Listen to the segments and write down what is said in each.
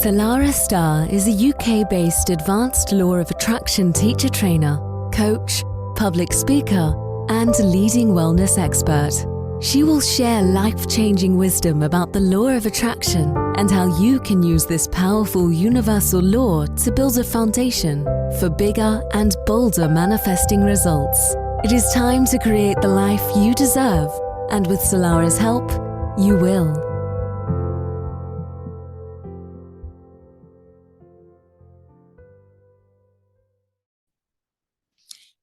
Salarah Starre is a UK-based advanced law of attraction teacher trainer, coach, public speaker, and leading wellness expert. She will share life-changing wisdom about the law of attraction and how you can use this powerful universal law to build a foundation for bigger and bolder manifesting results. It is time to create the life you deserve, and with Salarah's help, you will.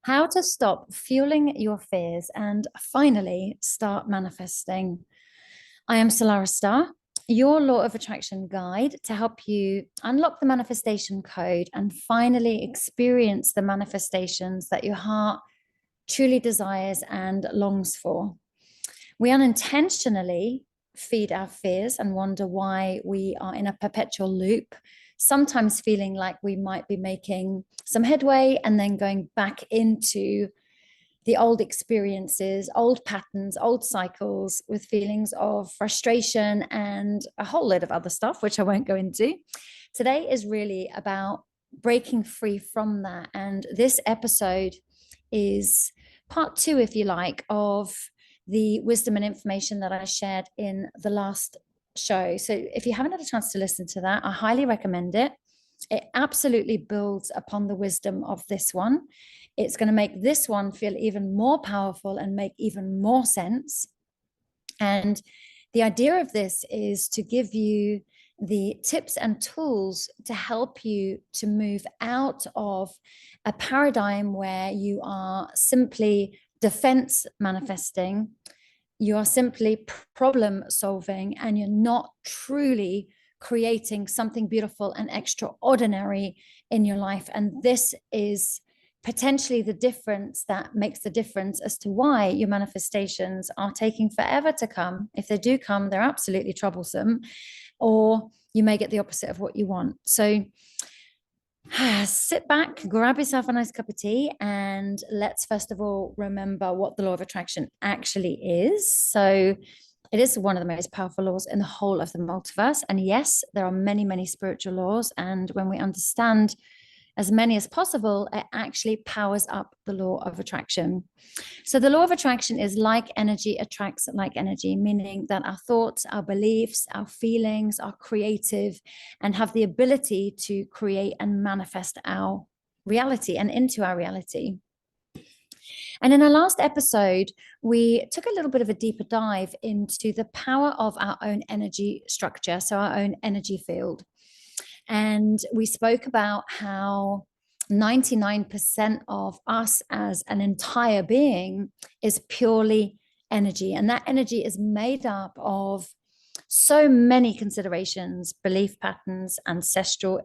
How to stop fueling your fears and finally start manifesting. I am Salarah Starre, your law of attraction guide to help you unlock the manifestation code and finally experience the manifestations that your heart truly desires and longs for. We unintentionally feed our fears and wonder why we are in a perpetual loop, sometimes feeling like we might be making some headway and then going back into the old experiences, old patterns, old cycles with feelings of frustration and a whole load of other stuff, which I won't go into. Today is really about breaking free from that. And this episode is part 2, if you like, of the wisdom and information that I shared in the last show. So if you haven't had a chance to listen to that, I highly recommend it. It absolutely builds upon the wisdom of this one. It's going to make this one feel even more powerful and make even more sense. And the idea of this is to give you the tips and tools to help you to move out of a paradigm where you are simply defense manifesting, you are simply problem solving, and you're not truly creating something beautiful and extraordinary in your life. And this is potentially the difference that makes the difference as to why your manifestations are taking forever to come. If they do come, they're absolutely troublesome, or you may get the opposite of what you want. So sit back, grab yourself a nice cup of tea, and let's first of all remember what the law of attraction actually is. So it is one of the most powerful laws in the whole of the multiverse. And yes, there are many, many spiritual laws. And when we understand as many as possible, it actually powers up the law of attraction. So the law of attraction is like energy attracts like energy, meaning that our thoughts, our beliefs, our feelings are creative and have the ability to create and manifest our reality and into our reality. And in our last episode, we took a little bit of a deeper dive into the power of our own energy structure, so our own energy field. And we spoke about how 99% of us as an entire being is purely energy. And that energy is made up of so many considerations, belief patterns, ancestral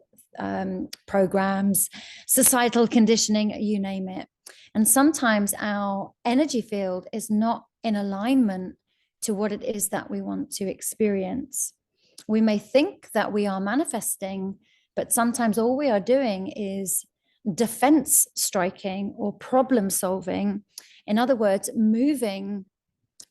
programs, societal conditioning, you name it. And sometimes our energy field is not in alignment to what it is that we want to experience. We may think that we are manifesting, but sometimes all we are doing is defense striking or problem solving. In other words, moving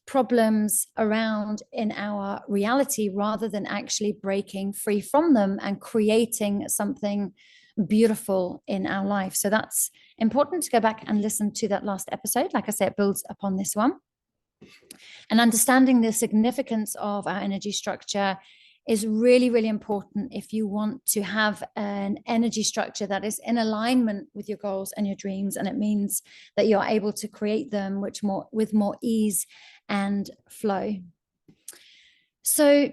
problems around in our reality rather than actually breaking free from them and creating something beautiful in our life. So that's important to go back and listen to that last episode. Like I said, it builds upon this one. And understanding the significance of our energy structure is really, really important if you want to have an energy structure that is in alignment with your goals and your dreams. And it means that you're able to create them with more ease and flow. So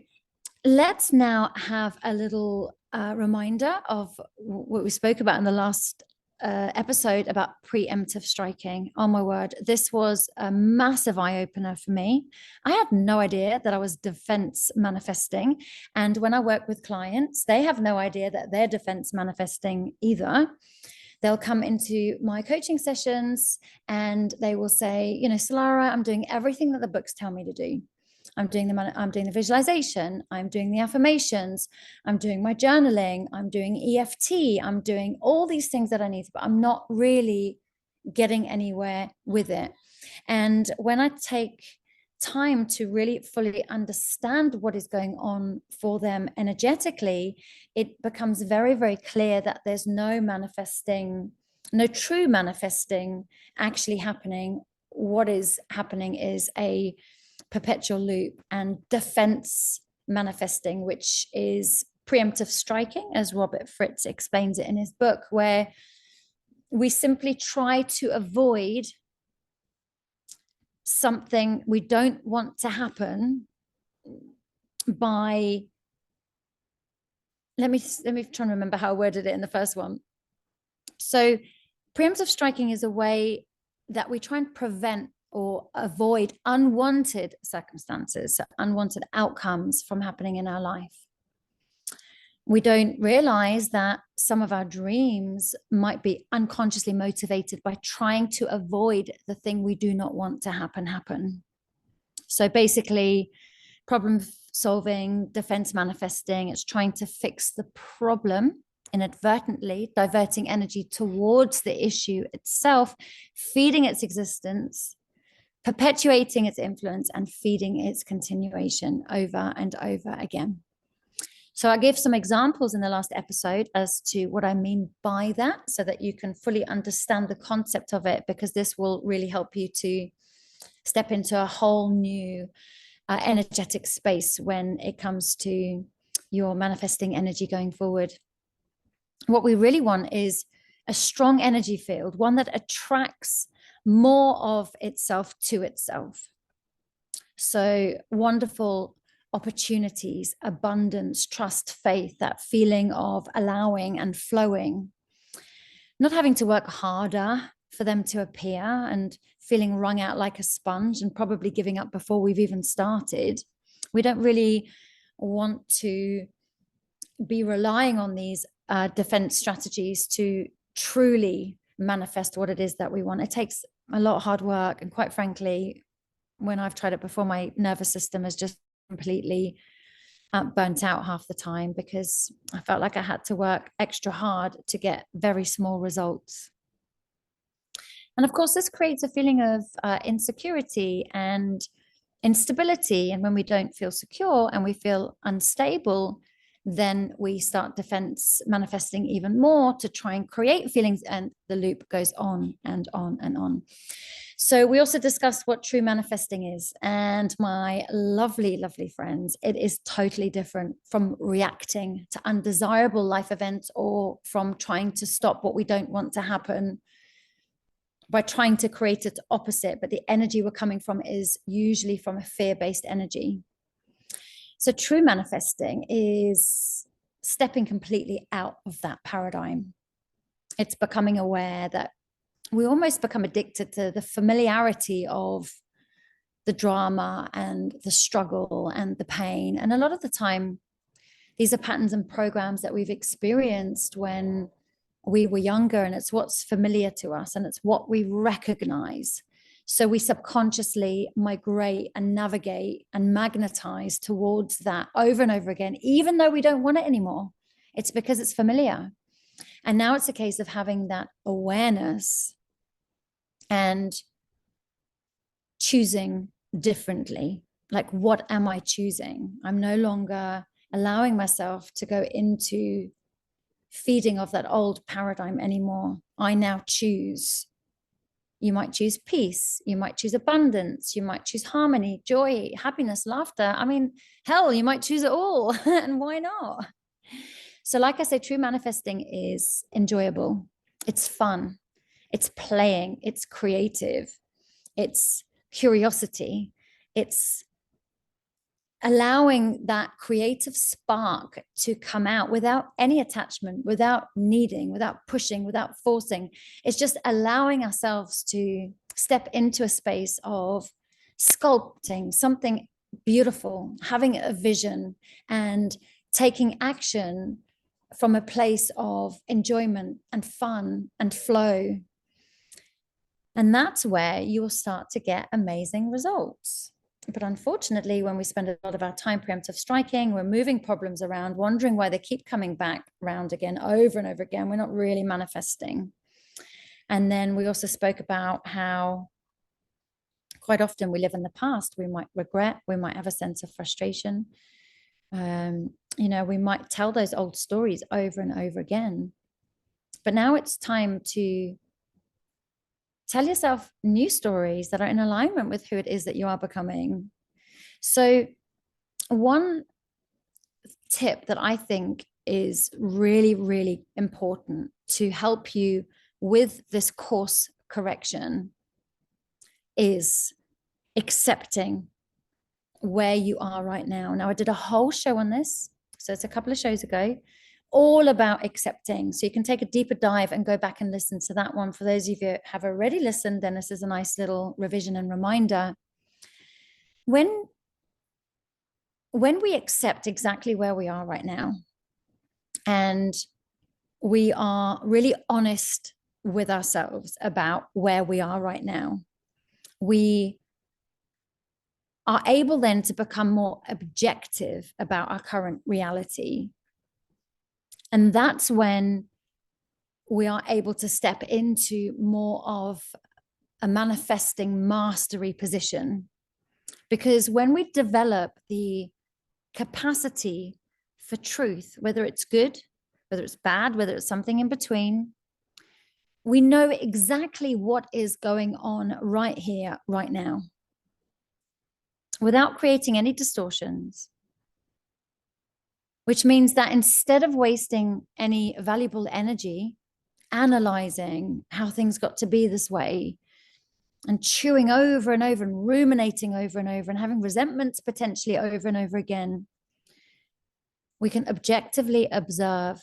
let's now have a little reminder of what we spoke about in the last episode about preemptive striking. Oh my word, this was a massive eye-opener for me. I had no idea that I was defense manifesting. And when I work with clients, they have no idea that they're defense manifesting either. They'll come into my coaching sessions and they will say, you know, Salarah, I'm doing everything that the books tell me to do. I'm doing the visualization, I'm doing the affirmations, I'm doing my journaling, I'm doing EFT, I'm doing all these things that I need, but I'm not really getting anywhere with it. And when I take time to really fully understand what is going on for them energetically, it becomes very, very clear that there's no true manifesting actually happening. What is happening is a perpetual loop and defense manifesting, which is preemptive striking, as Robert Fritz explains it in his book, where we simply try to avoid something we don't want to happen by, let me try and remember how I worded it in the first one. So preemptive striking is a way that we try and prevent or avoid unwanted circumstances, so unwanted outcomes from happening in our life. We don't realize that some of our dreams might be unconsciously motivated by trying to avoid the thing we do not want to happen. So basically, problem solving, defense manifesting, it's trying to fix the problem inadvertently, diverting energy towards the issue itself, feeding its existence, perpetuating its influence, and feeding its continuation over and over again. So I gave some examples in the last episode as to what I mean by that, so that you can fully understand the concept of it, because this will really help you to step into a whole new energetic space when it comes to your manifesting energy going forward. What we really want is a strong energy field, one that attracts more of itself to itself. So wonderful opportunities, abundance, trust, faith, that feeling of allowing and flowing, not having to work harder for them to appear and feeling wrung out like a sponge and probably giving up before we've even started. We don't really want to be relying on these defense strategies to truly manifest what it is that we want. It takes a lot of hard work. And quite frankly, when I've tried it before, my nervous system has just completely burnt out half the time, because I felt like I had to work extra hard to get very small results. And of course, this creates a feeling of insecurity and instability. And when we don't feel secure and we feel unstable, then we start defense manifesting even more to try and create feelings, and the loop goes on and on and on. So we also discussed what true manifesting is. And my lovely, lovely friends, it is totally different from reacting to undesirable life events, or from trying to stop what we don't want to happen by trying to create its opposite. But the energy we're coming from is usually from a fear-based energy. So true manifesting is stepping completely out of that paradigm. It's becoming aware that we almost become addicted to the familiarity of the drama and the struggle and the pain. And a lot of the time, these are patterns and programs that we've experienced when we were younger, and it's what's familiar to us and it's what we recognize. So we subconsciously migrate and navigate and magnetize towards that over and over again, even though we don't want it anymore. It's because it's familiar. And now it's a case of having that awareness and choosing differently. Like, what am I choosing? I'm no longer allowing myself to go into feeding of that old paradigm anymore. I now choose. You might choose peace. You might choose abundance. You might choose harmony, joy, happiness, laughter. I mean, hell, you might choose it all. And why not? So like I say, true manifesting is enjoyable. It's fun. It's playing. It's creative. It's curiosity. It's allowing that creative spark to come out without any attachment, without needing, without pushing, without forcing. It's just allowing ourselves to step into a space of sculpting something beautiful, having a vision, and taking action from a place of enjoyment and fun and flow. And that's where you will start to get amazing results. But unfortunately, when we spend a lot of our time preemptive striking, we're moving problems around, wondering why they keep coming back around again, over and over again. We're not really manifesting. And then we also spoke about how quite often we live in the past. We might regret, we might have a sense of frustration. We might tell those old stories over and over again. But now it's time to tell yourself new stories that are in alignment with who it is that you are becoming. So one tip that I think is really, really important to help you with this course correction is accepting where you are right now. Now, I did a whole show on this, so it's a couple of shows ago, all about accepting. So you can take a deeper dive and go back and listen to that one. For those of you who have already listened, then this is a nice little revision and reminder. When we accept exactly where we are right now, and we are really honest with ourselves about where we are right now, we are able then to become more objective about our current reality. And that's when we are able to step into more of a manifesting mastery position. Because when we develop the capacity for truth, whether it's good, whether it's bad, whether it's something in between, we know exactly what is going on right here, right now, without creating any distortions. Which means that instead of wasting any valuable energy analyzing how things got to be this way, and chewing over and over and ruminating over and over and having resentments potentially over and over again, we can objectively observe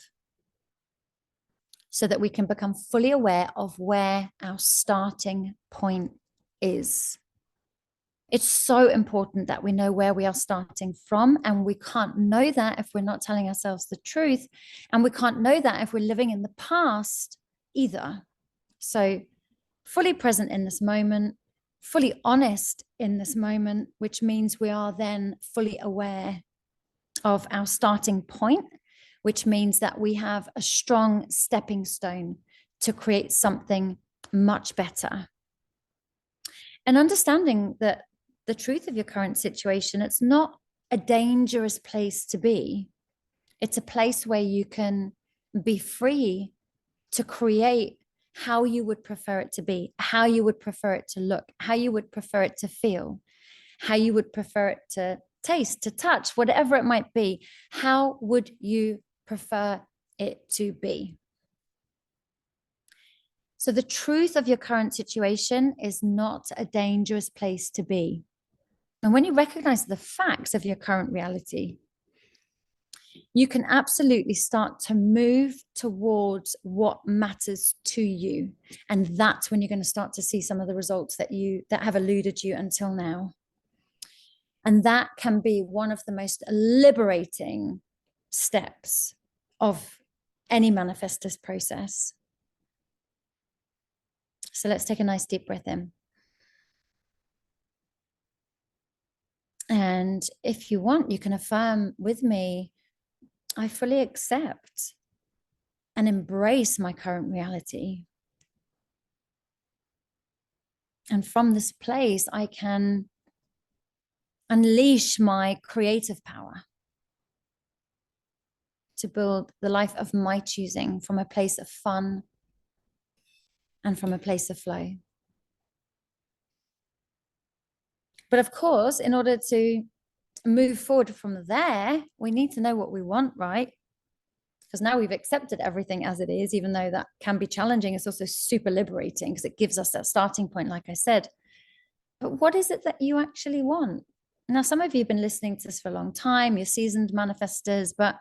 so that we can become fully aware of where our starting point is. It's so important that we know where we are starting from, and we can't know that if we're not telling ourselves the truth, and we can't know that if we're living in the past either. So fully present in this moment, fully honest in this moment, which means we are then fully aware of our starting point, which means that we have a strong stepping stone to create something much better. And understanding that the truth of your current situation, it's not a dangerous place to be. It's a place where you can be free to create how you would prefer it to be, how you would prefer it to look, how you would prefer it to feel, how you would prefer it to taste, to touch, whatever it might be. How would you prefer it to be? So the truth of your current situation is not a dangerous place to be. And when you recognize the facts of your current reality, you can absolutely start to move towards what matters to you. And that's when you're going to start to see some of the results that have eluded you until now. And that can be one of the most liberating steps of any manifestor's process. So let's take a nice deep breath in. And if you want, you can affirm with me, I fully accept and embrace my current reality. And from this place, I can unleash my creative power to build the life of my choosing from a place of fun and from a place of flow. But of course, in order to move forward from there, we need to know what we want, right? Because now we've accepted everything as it is, even though that can be challenging. It's also super liberating because it gives us that starting point, like I said. But what is it that you actually want? Now, some of you have been listening to this for a long time, you're seasoned manifestors, but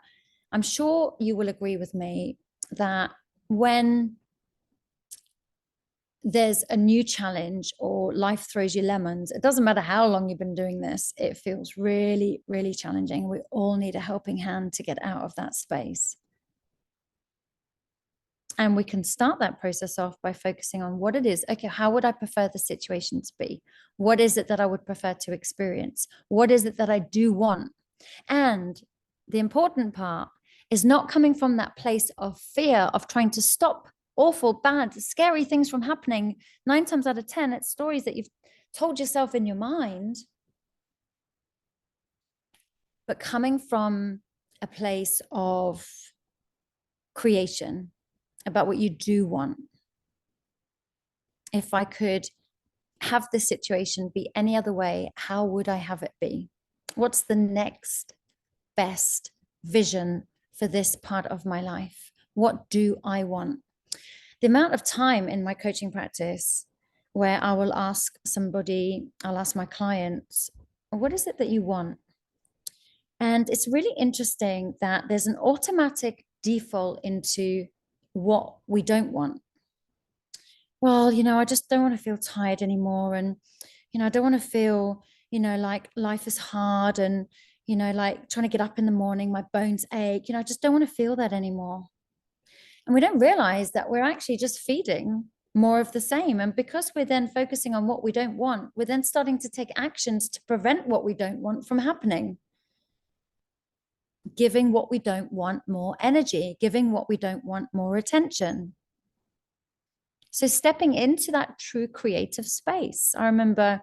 I'm sure you will agree with me that when there's a new challenge or life throws you lemons, it doesn't matter how long you've been doing this, it feels really, really challenging. We all need a helping hand to get out of that space. And we can start that process off by focusing on what it is. Okay, how would I prefer the situation to be? What is it that I would prefer to experience? What is it that I do want? And the important part is not coming from that place of fear, of trying to stop awful, bad, scary things from happening. 9 times out of 10, it's stories that you've told yourself in your mind, but coming from a place of creation about what you do want. If I could have this situation be any other way, how would I have it be? What's the next best vision for this part of my life? What do I want? The amount of time in my coaching practice where I will ask somebody, I'll ask my clients, what is it that you want? And it's really interesting that there's an automatic default into what we don't want. Well, I just don't want to feel tired anymore. And, I don't want to feel, like life is hard and, like trying to get up in the morning, my bones ache. I just don't want to feel that anymore. And we don't realize that we're actually just feeding more of the same. And because we're then focusing on what we don't want, we're then starting to take actions to prevent what we don't want from happening. Giving what we don't want more energy, giving what we don't want more attention. So stepping into that true creative space. I remember,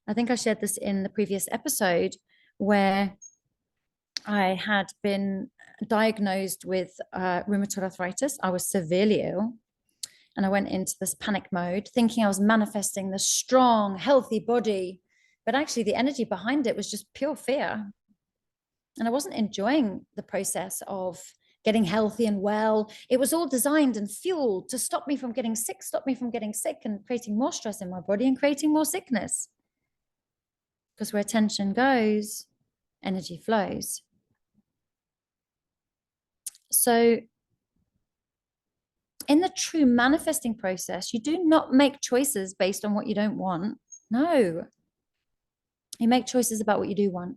I think I shared this in the previous episode, where I had been diagnosed with rheumatoid arthritis. I was severely ill. And I went into this panic mode, thinking I was manifesting this strong, healthy body. But actually, the energy behind it was just pure fear. And I wasn't enjoying the process of getting healthy and well. It was all designed and fueled to stop me from getting sick, and creating more stress in my body and creating more sickness. Because where attention goes, energy flows. So in the true manifesting process, you do not make choices based on what you don't want. No. You make choices about what you do want.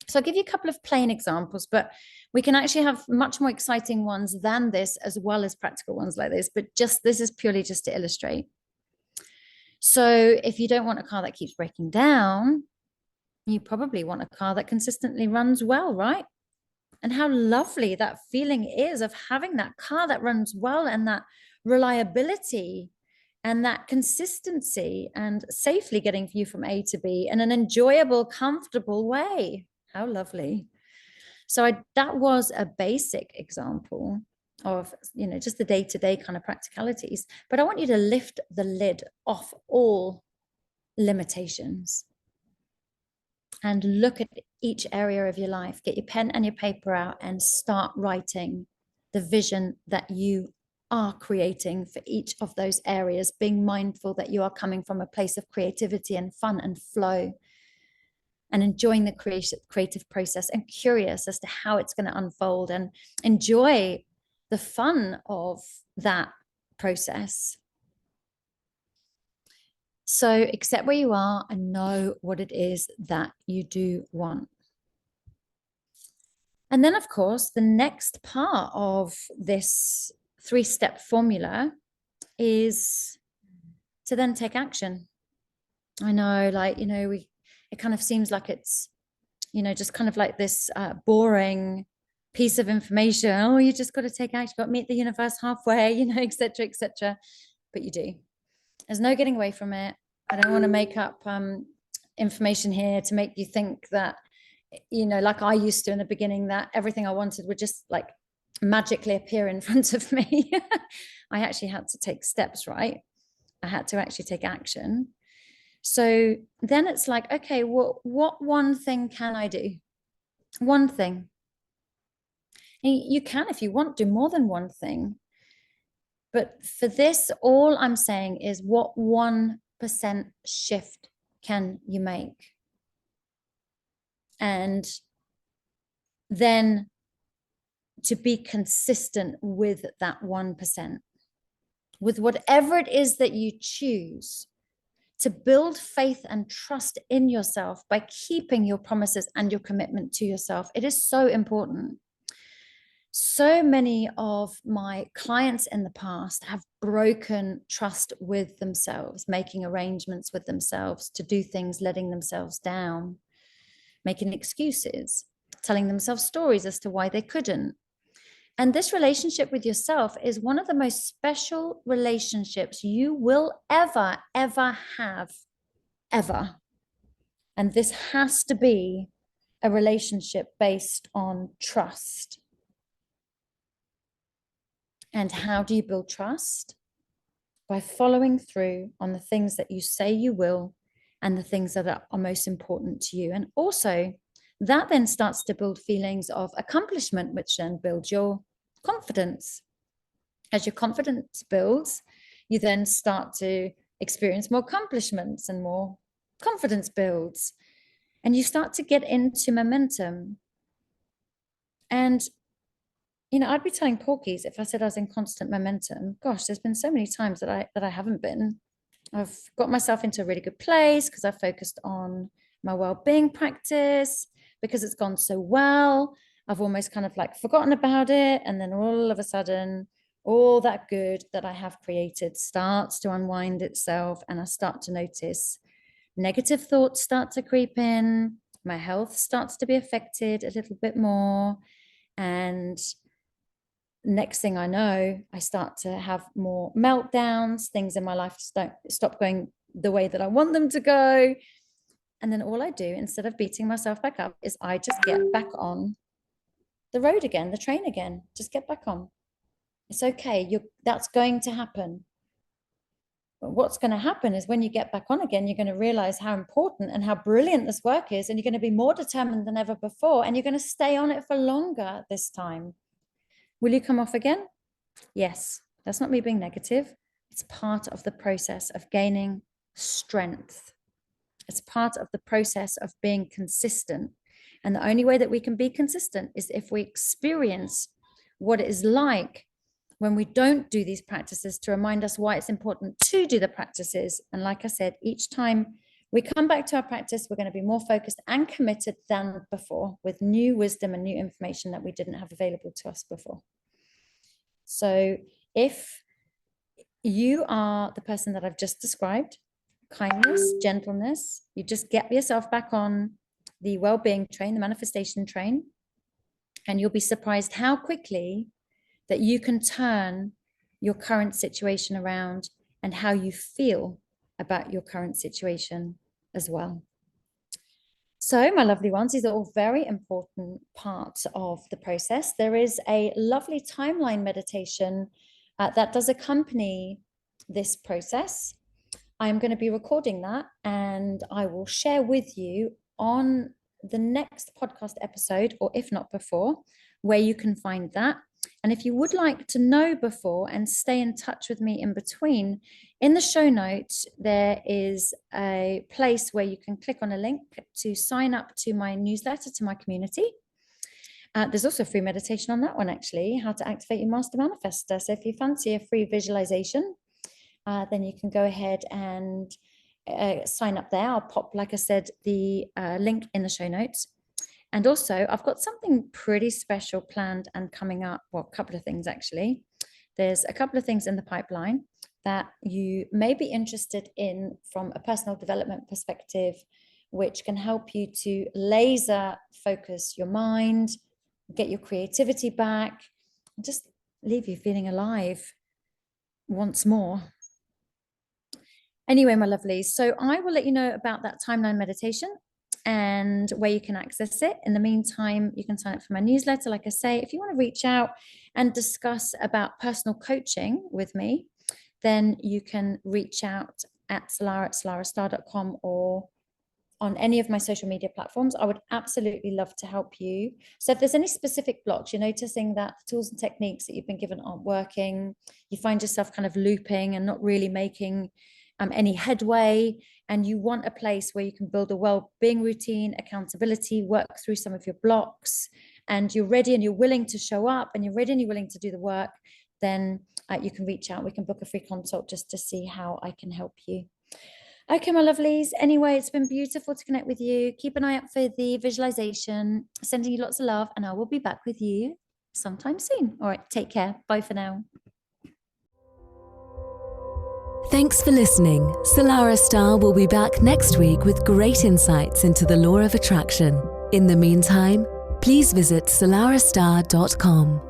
So I'll give you a couple of plain examples, but we can actually have much more exciting ones than this, as well as practical ones like this. But this is purely just to illustrate. So if you don't want a car that keeps breaking down, you probably want a car that consistently runs well, right? And how lovely that feeling is of having that car that runs well, and that reliability and that consistency and safely getting you from A to B in an enjoyable, comfortable way. How lovely. So that was a basic example of, just the day-to-day kind of practicalities. But I want you to lift the lid off all limitations and look at each area of your life. Get your pen and your paper out and start writing the vision that you are creating for each of those areas, being mindful that you are coming from a place of creativity and fun and flow, and enjoying the creative process, and curious as to how it's going to unfold, and enjoy the fun of that process. So accept where you are and know what it is that you do want. And then, of course, the next part of this 3-step formula is to then take action. I know, it kind of seems like it's, just kind of like this boring piece of information. Oh, you just got to take action, got to meet the universe halfway, et cetera, et cetera. But you do. There's no getting away from it. I don't want to make up information here to make you think that, like I used to in the beginning, that everything I wanted would just like magically appear in front of me. I actually had to take steps, right? I had to actually take action. So then it's like, okay, what one thing can I do? One thing. And you can, if you want, do more than one thing. But for this, all I'm saying is, what 1% shift can you make? And then to be consistent with that 1%, with whatever it is that you choose, to build faith and trust in yourself by keeping your promises and your commitment to yourself. It is so important. So many of my clients in the past have broken trust with themselves, making arrangements with themselves to do things, letting themselves down, making excuses, telling themselves stories as to why they couldn't. And this relationship with yourself is one of the most special relationships you will ever have. ever. And this has to be a relationship based on trust. And how do you build trust? By following through on the things that you say you will and the things that are most important to you. And also, that then starts to build feelings of accomplishment, which then builds your confidence. As your confidence builds, you then start to experience more accomplishments and more confidence builds. And you start to get into momentum. And, I'd be telling porkies if I said I was in constant momentum. Gosh, there's been so many times that I haven't been. I've got myself into a really good place because I focused on my well-being practice, because it's gone so well. I've almost kind of like forgotten about it. And then all of a sudden, all that good that I have created starts to unwind itself. And I start to notice negative thoughts start to creep in. My health starts to be affected a little bit more. And next thing I know, I start to have more meltdowns. Things in my life stop going the way that I want them to go. And then all I do, instead of beating myself back up, is I just get back on the road again, the train again. Just get back on. It's okay. That's going to happen. But what's going to happen is when you get back on again, you're going to realize how important and how brilliant this work is. And you're going to be more determined than ever before. And you're going to stay on it for longer this time. Will you come off again? Yes. That's not me being negative. It's part of the process of gaining strength. It's part of the process of being consistent. And the only way that we can be consistent is if we experience what it is like when we don't do these practices, to remind us why it's important to do the practices. And like I said, each time we come back to our practice, we're going to be more focused and committed than before, with new wisdom and new information that we didn't have available to us before. So if you are the person that I've just described, kindness, gentleness, you just get yourself back on the well-being train, the manifestation train, and you'll be surprised how quickly that you can turn your current situation around and how you feel about your current situation as well. So, my lovely ones, these are all very important parts of the process. There is a lovely timeline meditation that does accompany this process. I'm going to be recording that, and I will share with you on the next podcast episode, or if not before, where you can find that. And if you would like to know before and stay in touch with me in between, in the show notes, there is a place where you can click on a link to sign up to my newsletter, to my community. There's also a free meditation on that one, actually, how to activate your master manifester. So if you fancy a free visualization, then you can go ahead and sign up there. I'll pop, like I said, the link in the show notes. And also, I've got something pretty special planned and coming up. Well, a couple of things, actually. There's a couple of things in the pipeline that you may be interested in from a personal development perspective, which can help you to laser focus your mind, get your creativity back, and just leave you feeling alive once more. Anyway, my lovelies, so I will let you know about that timeline meditation and where you can access it. In the meantime, you can sign up for my newsletter. Like I say, if you want to reach out and discuss about personal coaching with me, then you can reach out at salarah@salarahstarre.com or on any of my social media platforms. I would absolutely love to help you. So if there's any specific blocks, you're noticing that the tools and techniques that you've been given aren't working, you find yourself kind of looping and not really making any headway, and you want a place where you can build a well-being routine, accountability, work through some of your blocks, and you're ready and you're willing to show up and you're ready and you're willing to do the work, then you can reach out. We can book a free consult just to see how I can help you. Okay, my lovelies. Anyway, it's been beautiful to connect with you. Keep an eye out for the visualization. Sending you lots of love, and I will be back with you sometime soon. All right, take care. Bye for now. Thanks for listening. Salarah Starre will be back next week with great insights into the law of attraction. In the meantime, please visit salarahstarre.com.